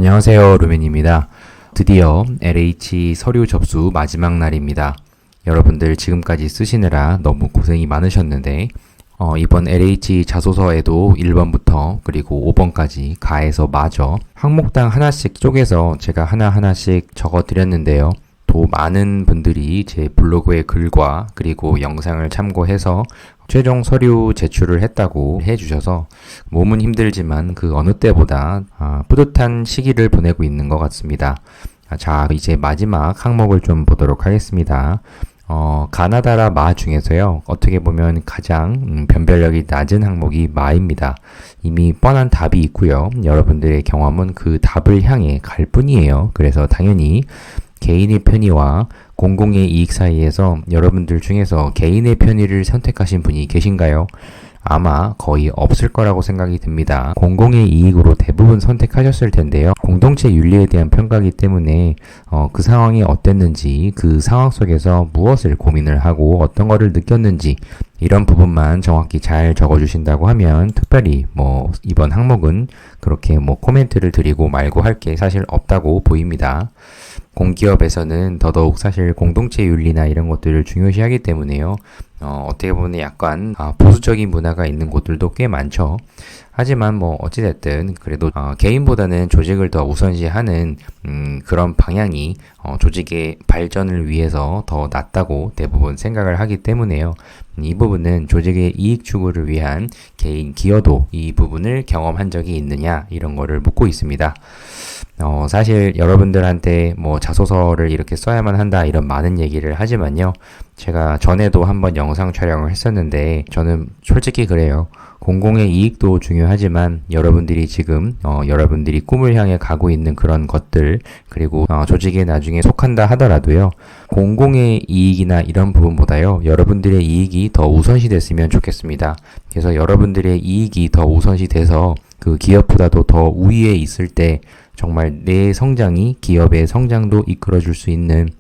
안녕하세요, 루멘입니다. 드디어 LH 서류 접수 마지막 날입니다. 여러분들 지금까지 쓰시느라 너무 고생이 많으셨는데 이번 LH 자소서에도 1번부터 그리고 5번까지 가에서 마저 항목당 하나씩 쪼개서 제가 하나하나씩 적어드렸는데요. 또 많은 분들이 제 블로그의 글과 그리고 영상을 참고해서 최종 서류 제출을 했다고 해주셔서 몸은 힘들지만 그 어느 때보다 뿌듯한 시기를 보내고 있는 것 같습니다. 자, 이제 마지막 항목을 좀 보도록 하겠습니다. 가나다라 마 중에서요, 어떻게 보면 가장 변별력이 낮은 항목이 마입니다. 이미 뻔한 답이 있고요. 여러분들의 경험은 그 답을 향해 갈 뿐이에요. 그래서 당연히 개인의 편의와 공공의 이익 사이에서 여러분들 중에서 개인의 편의를 선택하신 분이 계신가요? 아마 거의 없을 거라고 생각이 듭니다. 공공의 이익으로 대부분 선택하셨을 텐데요. 공동체 윤리에 대한 평가이기 때문에 그 상황이 어땠는지, 그 상황 속에서 무엇을 고민을 하고 어떤 거를 느꼈는지 이런 부분만 정확히 잘 적어주신다고 하면 특별히 이번 항목은 그렇게 코멘트를 드리고 말고 할 게 사실 없다고 보입니다. 공기업에서는 더더욱 사실 공동체 윤리나 이런 것들을 중요시하기 때문에요. 어떻게 보면 약간 보수적인 문화가 있는 곳들도 꽤 많죠. 하지만 어찌됐든 그래도 개인보다는 조직을 더 우선시하는 그런 방향이 조직의 발전을 위해서 더 낫다고 대부분 생각을 하기 때문에요. 이 부분은 조직의 이익 추구를 위한 개인 기여도 이 부분을 경험한 적이 있느냐 이런 거를 묻고 있습니다. 사실 여러분들한테 자소서를 이렇게 써야만 한다 이런 많은 얘기를 하지만요. 제가 전에도 한번 영상 촬영을 했었는데 저는 솔직히 그래요. 공공의 이익도 중요하지만 여러분들이 지금 여러분들이 꿈을 향해 가고 있는 그런 것들 그리고 조직에 나중에 속한다 하더라도요. 공공의 이익이나 이런 부분보다요. 여러분들의 이익이 더 우선시 됐으면 좋겠습니다. 그래서 여러분들의 이익이 더 우선시 돼서 그 기업보다도 더 우위에 있을 때 정말 내 성장이 기업의 성장도 이끌어줄 수 있는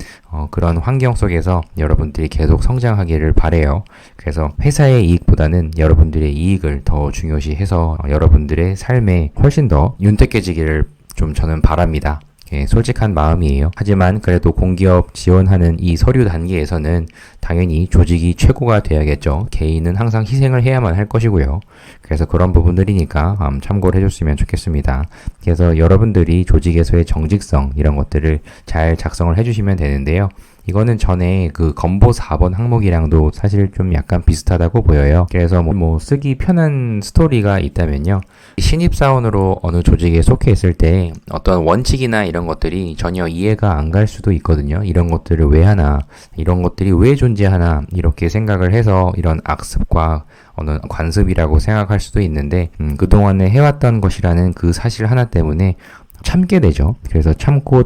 그런 환경 속에서 여러분들이 계속 성장하기를 바라요. 그래서 회사의 이익보다는 여러분들의 이익을 더 중요시해서 여러분들의 삶에 훨씬 더 윤택해지기를 좀 저는 바랍니다. 예, 솔직한 마음이에요. 하지만 그래도 공기업 지원하는 이 서류 단계에서는 당연히 조직이 최고가 돼야겠죠. 개인은 항상 희생을 해야만 할 것이고요. 그래서 그런 부분들이니까 참고를 해줬으면 좋겠습니다. 그래서 여러분들이 조직에서의 정직성 이런 것들을 잘 작성을 해주시면 되는데요. 이거는 전에 그 건보 4번 항목이랑도 사실 좀 약간 비슷하다고 보여요. 그래서 쓰기 편한 스토리가 있다면요. 신입사원으로 어느 조직에 속해 있을 때 어떤 원칙이나 이런 것들이 전혀 이해가 안 갈 수도 있거든요. 이런 것들을 왜 하나, 이런 것들이 왜 존재하나 이렇게 생각을 해서 이런 악습과 어느 관습이라고 생각할 수도 있는데 그동안에 해왔던 것이라는 그 사실 하나 때문에 참게 되죠. 그래서 참고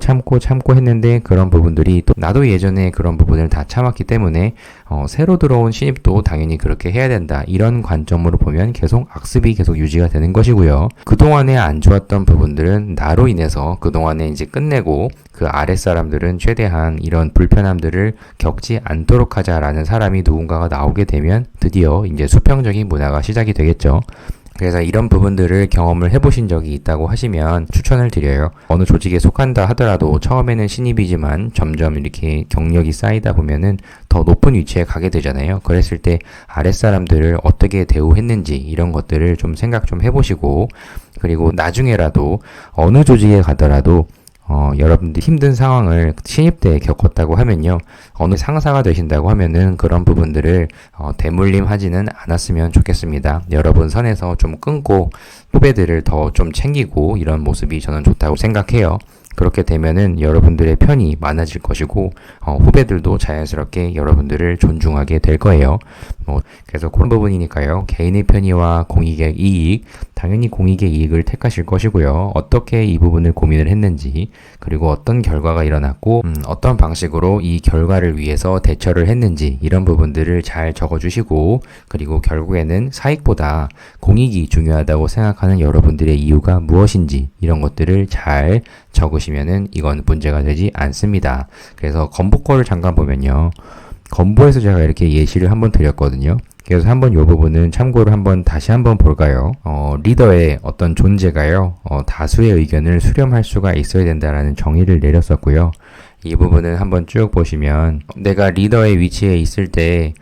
했는데 그런 부분들이 또 나도 예전에 그런 부분을 다 참았기 때문에 새로 들어온 신입도 당연히 그렇게 해야 된다. 이런 관점으로 보면 계속 악습이 계속 유지가 되는 것이고요. 그동안에 안 좋았던 부분들은 나로 인해서 그동안에 이제 끝내고 그 아랫사람들은 최대한 이런 불편함들을 겪지 않도록 하자라는 사람이 누군가가 나오게 되면 드디어 이제 수평적인 문화가 시작이 되겠죠. 그래서 이런 부분들을 경험을 해보신 적이 있다고 하시면 추천을 드려요. 어느 조직에 속한다 하더라도 처음에는 신입이지만 점점 이렇게 경력이 쌓이다 보면은 더 높은 위치에 가게 되잖아요. 그랬을 때 아랫사람들을 어떻게 대우했는지 이런 것들을 좀 생각 좀 해보시고 그리고 나중에라도 어느 조직에 가더라도 여러분들이 힘든 상황을 신입 때 겪었다고 하면요. 어느 상사가 되신다고 하면은 그런 부분들을 대물림 하지는 않았으면 좋겠습니다. 여러분 선에서 좀 끊고 후배들을 더 좀 챙기고 이런 모습이 저는 좋다고 생각해요. 그렇게 되면은 여러분들의 편이 많아질 것이고 후배들도 자연스럽게 여러분들을 존중하게 될 거예요. 그래서 그런 부분이니까요. 개인의 편의와 공익의 이익, 당연히 공익의 이익을 택하실 것이고요. 어떻게 이 부분을 고민을 했는지, 그리고 어떤 결과가 일어났고 어떤 방식으로 이 결과를 위해서 대처를 했는지 이런 부분들을 잘 적어주시고 그리고 결국에는 사익보다 공익이 중요하다고 생각하는 여러분들의 이유가 무엇인지 이런 것들을 잘 적으시면은 이건 문제가 되지 않습니다. 그래서 건보 거를 잠깐 보면요. 건보에서 제가 이렇게 예시를 한번 드렸거든요. 그래서 한번 이 부분은 참고를 다시 한번 볼까요? 리더의 어떤 존재가요, 다수의 의견을 수렴할 수가 있어야 된다라는 정의를 내렸었고요. 이 부분은 한번 쭉 보시면 내가 리더의 위치에 있을 때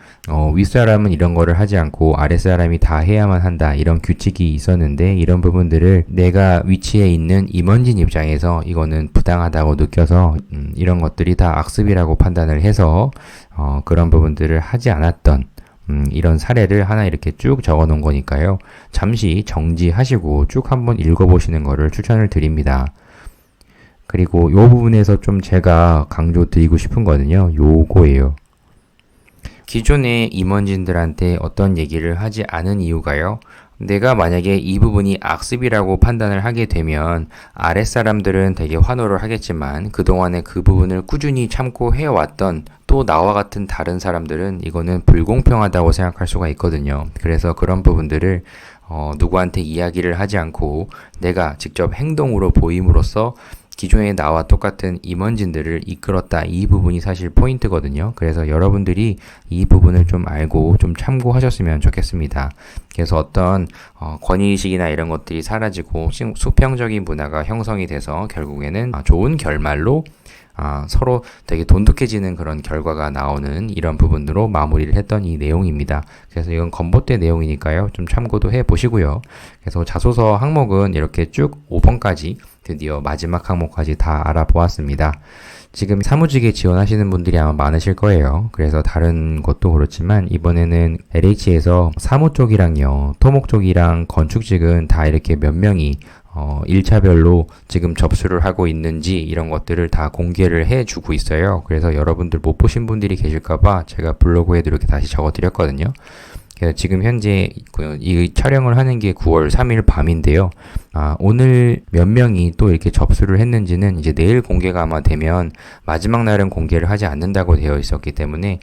윗사람은 이런 거를 하지 않고 아랫사람이 다 해야만 한다 이런 규칙이 있었는데 이런 부분들을 내가 위치에 있는 임원진 입장에서 이거는 부당하다고 느껴서 이런 것들이 다 악습이라고 판단을 해서 그런 부분들을 하지 않았던 이런 사례를 하나 이렇게 쭉 적어 놓은 거니까요. 잠시 정지하시고 쭉 한번 읽어보시는 거를 추천을 드립니다. 그리고 이 부분에서 좀 제가 강조 드리고 싶은 거는요. 요거예요. 기존의 임원진들한테 어떤 얘기를 하지 않은 이유가요. 내가 만약에 이 부분이 악습이라고 판단을 하게 되면 아랫사람들은 되게 환호를 하겠지만 그동안에 그 부분을 꾸준히 참고 해왔던 또 나와 같은 다른 사람들은 이거는 불공평하다고 생각할 수가 있거든요. 그래서 그런 부분들을 누구한테 이야기를 하지 않고 내가 직접 행동으로 보임으로써 기존에 나와 똑같은 임원진들을 이끌었다. 이 부분이 사실 포인트거든요. 그래서 여러분들이 이 부분을 좀 알고 좀 참고하셨으면 좋겠습니다. 그래서 어떤 권위의식이나 이런 것들이 사라지고 수평적인 문화가 형성이 돼서 결국에는 좋은 결말로 서로 되게 돈독해지는 그런 결과가 나오는 이런 부분으로 마무리를 했던 이 내용입니다. 그래서 이건 건보대 내용이니까요. 좀 참고도 해 보시고요. 그래서 자소서 항목은 이렇게 쭉 5번까지 드디어 마지막 항목까지 다 알아보았습니다. 지금 사무직에 지원하시는 분들이 아마 많으실 거예요. 그래서 다른 것도 그렇지만 이번에는 LH에서 사무 쪽이랑요, 토목 쪽이랑 건축직은 다 이렇게 몇 명이 1차별로 지금 접수를 하고 있는지 이런 것들을 다 공개를 해주고 있어요. 그래서 여러분들 못 보신 분들이 계실까봐 제가 블로그에도 이렇게 다시 적어드렸거든요. 그래서 지금 현재 이 촬영을 하는 게 9월 3일 밤인데요. 오늘 몇 명이 또 이렇게 접수를 했는지는 이제 내일 공개가 아마 되면 마지막 날은 공개를 하지 않는다고 되어 있었기 때문에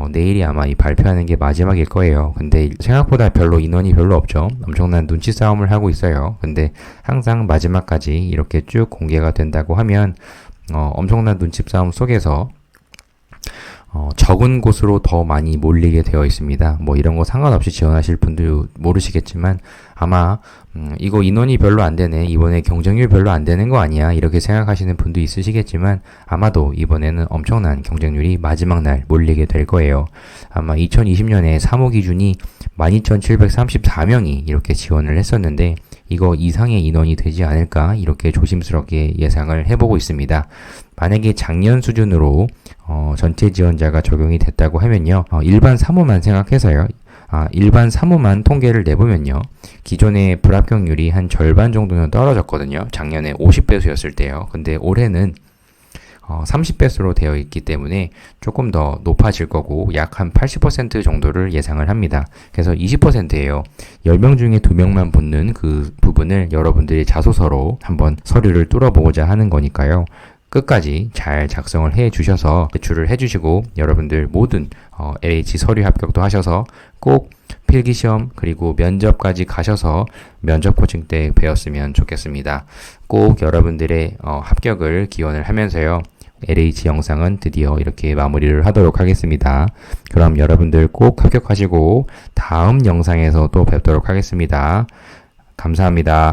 내일이 아마 이 발표하는 게 마지막일 거예요. 근데 생각보다 인원이 별로 없죠. 엄청난 눈치 싸움을 하고 있어요. 근데 항상 마지막까지 이렇게 쭉 공개가 된다고 하면 엄청난 눈치 싸움 속에서 적은 곳으로 더 많이 몰리게 되어 있습니다. 뭐 이런 거 상관없이 지원하실 분도 모르시겠지만 아마 이거 인원이 별로 안 되네, 이번에 경쟁률 별로 안 되는 거 아니야, 이렇게 생각하시는 분도 있으시겠지만 아마도 이번에는 엄청난 경쟁률이 마지막 날 몰리게 될 거예요. 아마 2020년에 사무 기준이 12,734명이 이렇게 지원을 했었는데 이거 이상의 인원이 되지 않을까 이렇게 조심스럽게 예상을 해보고 있습니다. 만약에 작년 수준으로 전체 지원자가 적용이 됐다고 하면요, 일반 사무만 생각해서요, 일반 사무만 통계를 내보면요, 기존의 불합격률이 한 절반 정도는 떨어졌거든요. 작년에 50배수였을 때요. 근데 올해는 30배수로 되어 있기 때문에 조금 더 높아질 거고 약 한 80% 정도를 예상을 합니다. 그래서 20%예요. 10명 중에 2명만 붙는 그 부분을 여러분들이 자소서로 한번 서류를 뚫어보고자 하는 거니까요. 끝까지 잘 작성을 해 주셔서 제출을 해 주시고 여러분들 모든 LH 서류 합격도 하셔서 꼭 필기시험 그리고 면접까지 가셔서 면접 코칭 때 배웠으면 좋겠습니다. 꼭 여러분들의 합격을 기원을 하면서요. LH 영상은 드디어 이렇게 마무리를 하도록 하겠습니다. 그럼 여러분들 꼭 합격하시고 다음 영상에서 또 뵙도록 하겠습니다. 감사합니다.